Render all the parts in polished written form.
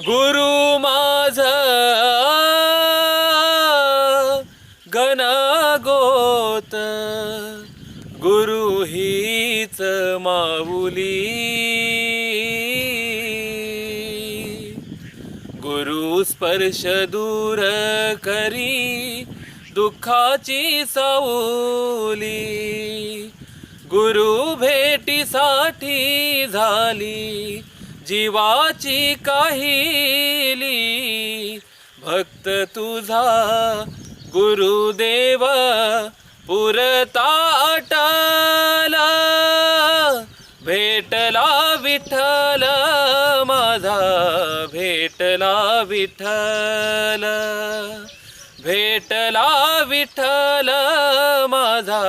गुरु माझा घनागोत, गुरु हीच माऊली. गुरु स्पर्श दूर करी दुःखाची सावली. गुरु भेटीसाठी झाली जीवाची काहिली. भक्त तुझा गुरुदेव पुरता अटला. भेटला विठ्ठल माझा, भेटला विठ्ठल. भेटला विठ्ठल माझा,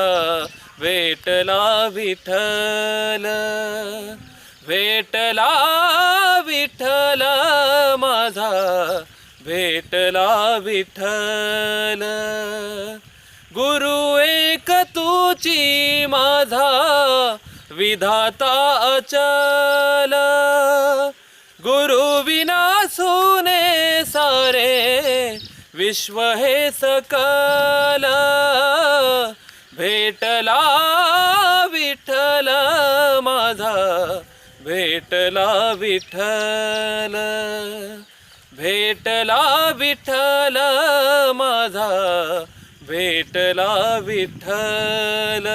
भेटला विठ्ठल. भेटला विठ्ठल माझा, भेटला विठ्ठल. गुरु एक तुची माझा विधाता अचल. गुरु विना सुने सारे विश्व हे सकल. भेटला विठ्ठल माझा, भेटला विठ्ठल. भेटला विठ्ठल माझा, भेटला विठ्ठल.